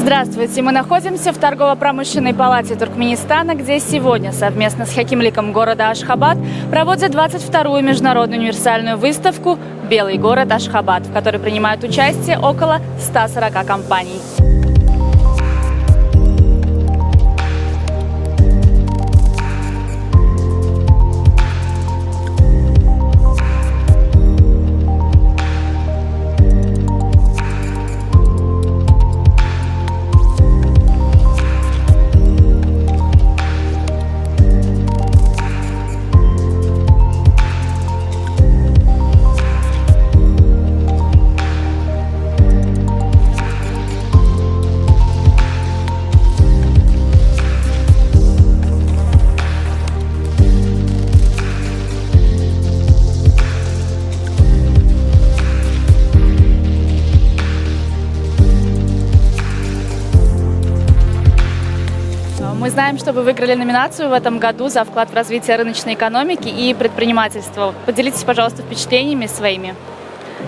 Здравствуйте! Мы находимся в торгово-промышленной палате Туркменистана, где сегодня совместно с Хакимликом города Ашхабад проводят 22-ю международную универсальную выставку «Белый город Ашхабад», в которой принимают участие около 140 компаний. Мы знаем, что вы выиграли номинацию в этом году за вклад в развитие рыночной экономики и предпринимательства. Поделитесь, пожалуйста, впечатлениями своими.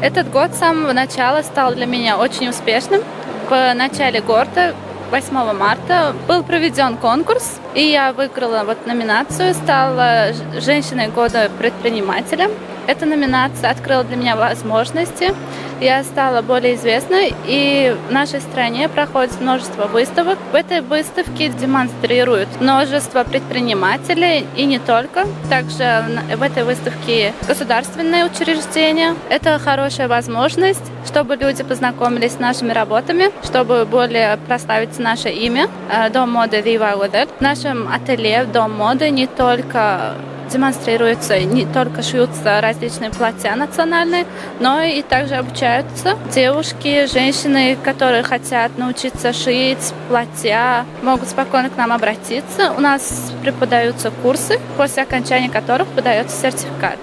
Этот год с самого начала стал для меня очень успешным. В начале года, 8 марта, был проведен конкурс, и я выиграла номинацию, стала «Женщиной года предпринимателем». Эта номинация открыла для меня возможности. Я стала более известной, и в нашей стране проходит множество выставок. В этой выставке демонстрируют множество предпринимателей, и не только. Также в этой выставке государственные учреждения. Это хорошая возможность, чтобы люди познакомились с нашими работами, чтобы более прославить наше имя. Дом моды Вива Удель. В нашем ателье Дом моды не только демонстрируются, не только шьются различные платья национальные, но и также обучаются девушки, женщины, которые хотят научиться шить платья, могут спокойно к нам обратиться. У нас преподаются курсы, после окончания которых выдается сертификат.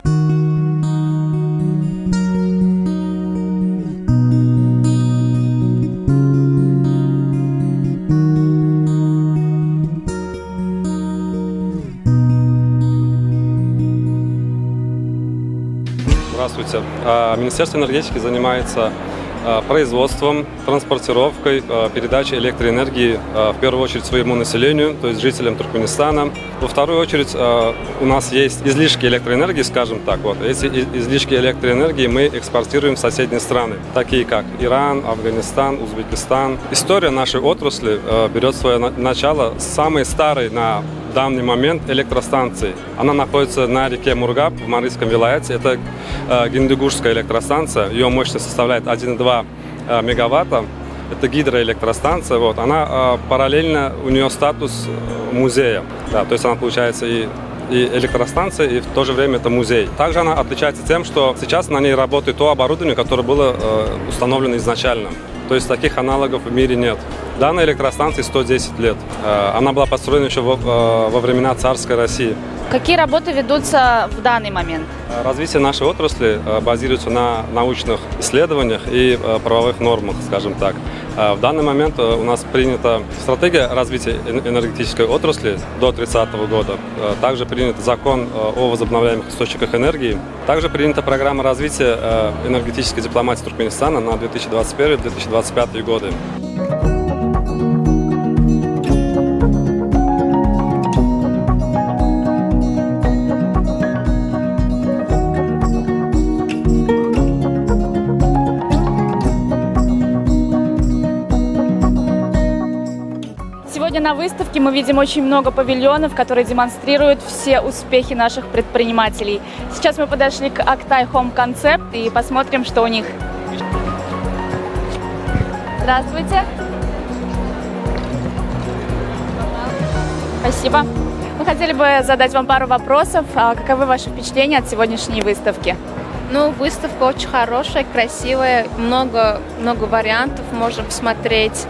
Здравствуйте. Министерство энергетики занимается производством, транспортировкой, передачей электроэнергии в первую очередь своему населению, то есть жителям Туркменистана. Во вторую очередь у нас есть излишки электроэнергии, скажем так. Эти излишки электроэнергии мы экспортируем в соседние страны, такие как Иран, Афганистан, Узбекистан. История нашей отрасли берет свое начало с самой старой на данный момент электростанции. Она находится на реке Мургаб в Марийском вилаяте. Это Гиндыгушская электростанция. Ее мощность составляет 1,2 мегаватта. Это гидроэлектростанция. Она параллельно, у нее статус музея. То есть она получается и электростанция, и в то же время это музей. Также она отличается тем, что сейчас на ней работает то оборудование, которое было установлено изначально. То есть таких аналогов в мире нет. Данной электростанции 110 лет. Она была построена еще во времена царской России. Какие работы ведутся в данный момент? Развитие нашей отрасли базируется на научных исследованиях и правовых нормах, скажем так. В данный момент у нас принята стратегия развития энергетической отрасли до 30 года. Также принят закон о возобновляемых источниках энергии. Также принята программа развития энергетической дипломатии Туркменистана на 2021-2025 годы. Сегодня на выставке мы видим очень много павильонов, которые демонстрируют все успехи наших предпринимателей. Сейчас мы подошли к Актай Home Concept и посмотрим, что у них. Здравствуйте. Спасибо. Мы хотели бы задать вам пару вопросов. Каковы ваши впечатления от сегодняшней выставки? Выставка очень хорошая, красивая, много вариантов можем посмотреть.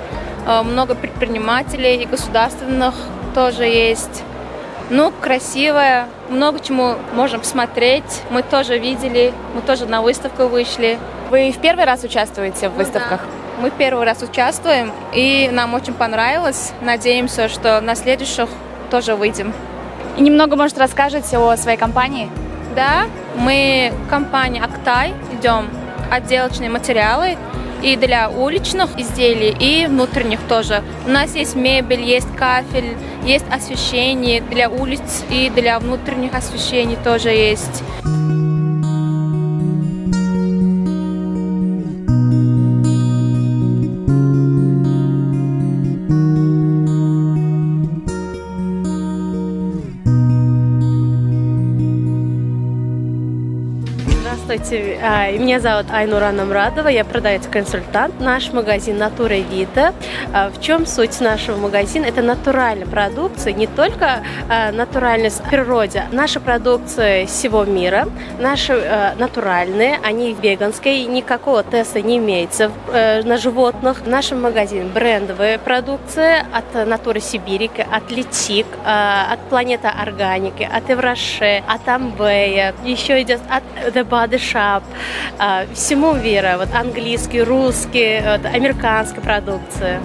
Много предпринимателей и государственных тоже есть. Красивая, много чему можем посмотреть. Мы тоже видели, мы тоже на выставку вышли. Вы в первый раз участвуете в выставках? Да. Мы первый раз участвуем, и нам очень понравилось. Надеемся, что на следующих тоже выйдем. И немного, может, расскажете о своей компании? Да, мы компания Актай, идем отделочные материалы. и для уличных изделий, и внутренних тоже. У нас есть мебель, есть кафель, есть освещение для улиц и для внутренних освещений тоже есть. Здравствуйте, меня зовут Айнура Намрадова, я продавец-консультант. Наш магазин «Натура Вита». В чем суть нашего магазина? Это натуральная продукция, не только натуральность в природе. Наша продукция всего мира, наши натуральные, они веганские, никакого теста не имеется на животных. В нашем магазине брендовая продукция от «Натуры Сибирика», от «Летик», от «Планета Органики», от «Эвроше», от «Амвея», еще идет от «The Body Shop», всему мира, вот английский, русский, вот, американская продукция.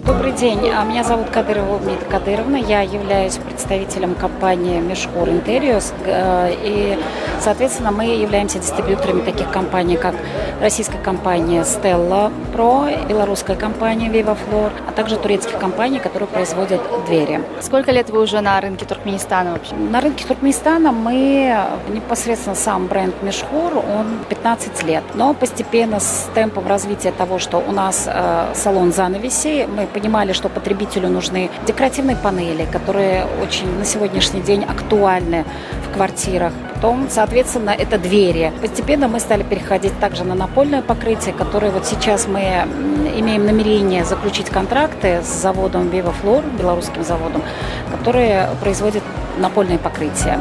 Добрый день, меня зовут Кадырова Умида Кадыровна, я являюсь представителем компании Мешхур Интериус, и, соответственно, мы являемся дистрибьюторами таких компаний, как российская компания Stella Pro, белорусская компания Viva Floor, а также турецких компаний, которые производят двери. Сколько лет вы уже на рынке Туркменистана вообще? На рынке Туркменистана мы непосредственно сам бренд Мешхур, он 15 лет, но постепенно с темпом развития того, что у нас салон занавесей, мы понимали, что потребителю нужны декоративные панели, которые очень на сегодняшний день актуальны в квартирах. Потом, соответственно, это двери. Постепенно мы стали переходить также на напольное покрытие, которое вот сейчас мы имеем намерение заключить контракты с заводом Viva Floor, белорусским заводом, который производит напольное покрытие.